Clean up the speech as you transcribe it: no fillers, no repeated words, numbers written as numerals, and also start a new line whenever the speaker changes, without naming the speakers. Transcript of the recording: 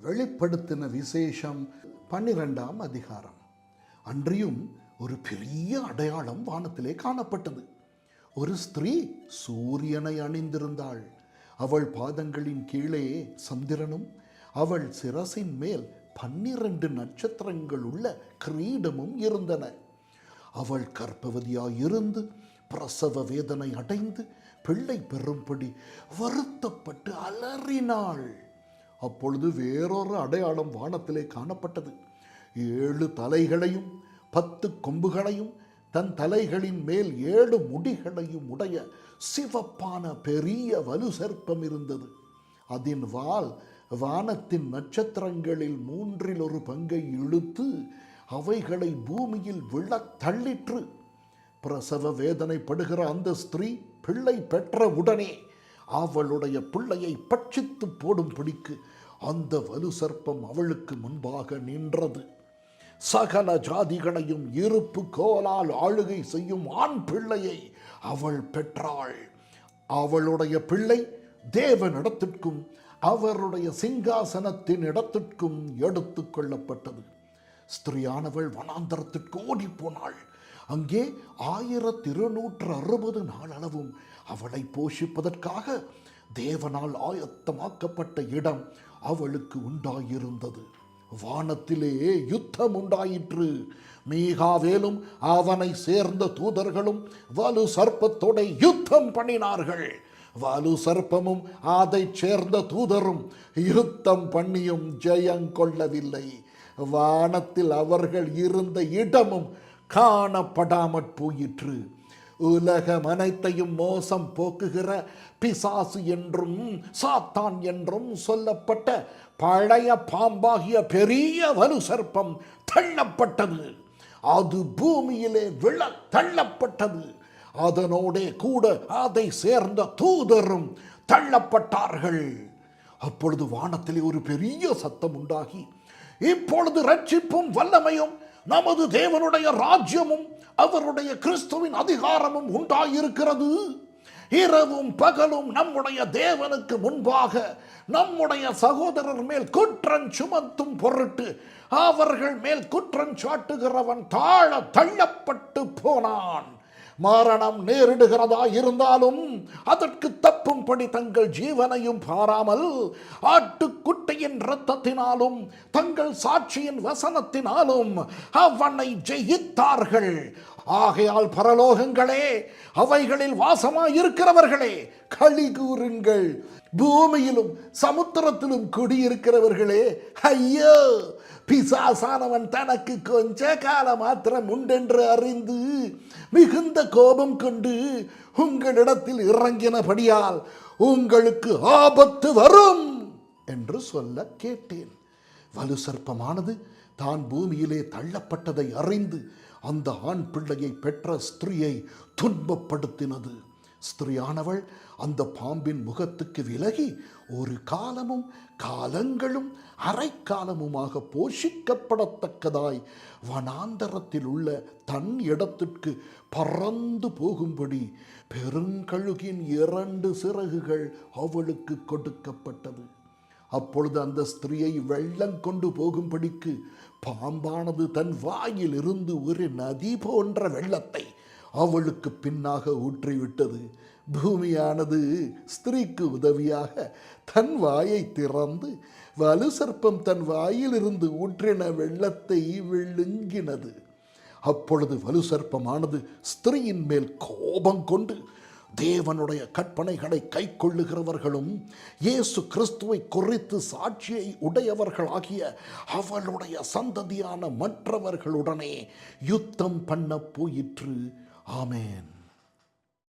வெளிப்படுத்தின விசேஷம் 12ஆம் அதிகாரம். அன்றியும் ஒரு பெரிய அடையாளம் வானத்திலே காணப்பட்டது. ஒரு ஸ்திரீ சூரியனை அணிந்திருந்தாள். அவள் பாதங்களின் கீழே சந்திரனும் அவள் சிரசின் மேல் 12 நட்சத்திரங்கள் உள்ள கிரீடமும் இருந்தன. அவள் கர்ப்பவதியாயிருந்து பிரசவ வேதனை அடைந்து பிள்ளை பெறும்படி வருத்தப்பட்டு அலறினாள். அப்பொழுது வேறொரு அடையாளம் வானத்திலே காணப்பட்டது. 7 தலைகளையும் 10 கொம்புகளையும் தன் தலைகளின் மேல் 7 முடிகளையும் உடைய சிவப்பான பெரிய வலு சர்ப்பம் இருந்தது. அதன் வால் வானத்தின் நட்சத்திரங்களில் 1/3 பங்கை இழுத்து அவைகளை பூமியில் விழத் தள்ளிற்று. பிரசவ வேதனைப்படுகிற அந்த ஸ்திரீ பிள்ளை பெற்ற உடனே அவளுடைய பிள்ளையை பட்சித்து போடும்படிக்கு அந்த வலு சர்ப்பம் அவளுக்கு முன்பாக நின்றது. சகல ஜாதிகளையும் இருப்பு கோலால் ஆளுகை செய்யும் ஆண் பிள்ளையை அவள் பெற்றாள். அவளுடைய பிள்ளை தேவனிடத்திற்கும் அவருடைய சிங்காசனத்தின் இடத்திற்கும் எடுத்து கொள்ளப்பட்டது. ஸ்திரியானவள் வனாந்தரத்திற்கு ஓடி போனாள். அங்கே 1260 நாள் அளவும் அவளை போஷிப்பதற்காக தேவனால் ஆயத்தமாக்கப்பட்ட இடம் அவளுக்கு உண்டாயிருந்தது. வானத்திலே யுத்தம் உண்டாயிற்று. மீகாவேலும் அவனை சேர்ந்த தூதர்களும் வலு சர்ப்பத்தோட யுத்தம் பண்ணினார்கள். வலு சர்ப்பமும் அதை சேர்ந்த தூதரும் யுத்தம் பண்ணியும் ஜெயங்கொள்ளவில்லை. வானத்தில் அவர்கள் இருந்த இடமும் காணப்படாமற் போயிற்று. உலகம் அனைத்தையும் மோசம் போக்குகிற பிசாசு என்றும் சாத்தான் என்றும் சொல்லப்பட்ட பழைய பாம்பாகிய பெரிய வலு சர்ப்பம் தள்ளப்பட்டது. அது பூமியிலே விழ தள்ளப்பட்டது. அதனோடே கூட அதை சேர்ந்த தூதரும் தள்ளப்பட்டார்கள். அப்பொழுது வானத்திலே ஒரு பெரிய சத்தம் உண்டாகி, இப்பொழுது ரட்சிப்பும் வல்லமையும் நமது தேவனுடைய ராஜ்யமும் அவருடைய கிறிஸ்துவின் அதிகாரமும் உண்டாயிருக்கிறது. இரவும் பகலும் நம்முடைய தேவனுக்கு முன்பாக நம்முடைய சகோதரர் மேல் குற்றம் சுமத்தும் பொருட்டு அவர்கள் மேல் குற்றம் சாட்டுகிறவன் தாழ தள்ளப்பட்டு போனான். மரணம் நேரிடுகிறதா இருந்தாலும் அதற்கு தப்பும்படி தங்கள் ஜீவனையும் பாராமல் ஆட்டுக்குட்டியின் இரத்தத்தினாலும் தங்கள் சாட்சியின் வசனத்தினாலும் அவனை ஜெயித்தார்கள். ஆகையால் பரலோகங்களே, அவைகளில் வாசமாயிருக்கிறவர்களே, களி கூறுங்கள். பூமியிலும் சமுத்திரத்திலும் குடியிருக்கிறவர்களே, ஐயோ, பிசாசானவன் தனக்கு கொஞ்ச கால மாத்திரம் உண்டென்று அறிந்து மிகுந்த கோபம் கொண்டு உங்களிடத்தில் இறங்கினபடியால் உங்களுக்கு ஆபத்து வரும் என்று சொல்ல கேட்டேன். வலு சர்ப்பமானது தான் பூமியிலே தள்ளப்பட்டதை அறிந்து அந்த ஆண் பிள்ளையை பெற்ற ஸ்திரியை துன்பப்படுத்தினது. ஸ்திரியானவள் அந்த பாம்பின் முகத்துக்கு விலகி ஒரு காலமும் காலங்களும் அரைக்காலமுமாக போஷிக்கப்படத்தக்கதாய் வனாந்தரத்தில் உள்ள தன் இடத்திற்கு பறந்து போகும்படி பெருங்கழுகின் 2 சிறகுகள் அவளுக்கு கொடுக்கப்பட்டது. அப்பொழுது அந்த ஸ்திரியை வெள்ளம் கொண்டு போகும்படிக்கு பாம்பானது தன் வாயில் இருந்து ஒரு நதி போன்ற வெள்ளத்தை அவளுக்கு பின்னாக ஊற்றிவிட்டது. பூமியானது ஸ்திரீக்கு உதவியாக தன் வாயை திறந்து வலு சர்ப்பம் தன் வாயிலிருந்து ஊற்றின வெள்ளத்தை விழுங்கினது. அப்பொழுது வலு சர்ப்பமானது ஸ்திரீயின் மேல் கோபம் கொண்டு தேவனுடைய கற்பனைகளை கை கொள்ளுகிறவர்களும் இயேசு கிறிஸ்துவை குறித்து சாட்சியை உடையவர்களாகிய அவளுடைய சந்ததியான மற்றவர்களுடனே யுத்தம் பண்ண போயிற்று. ஆமென்.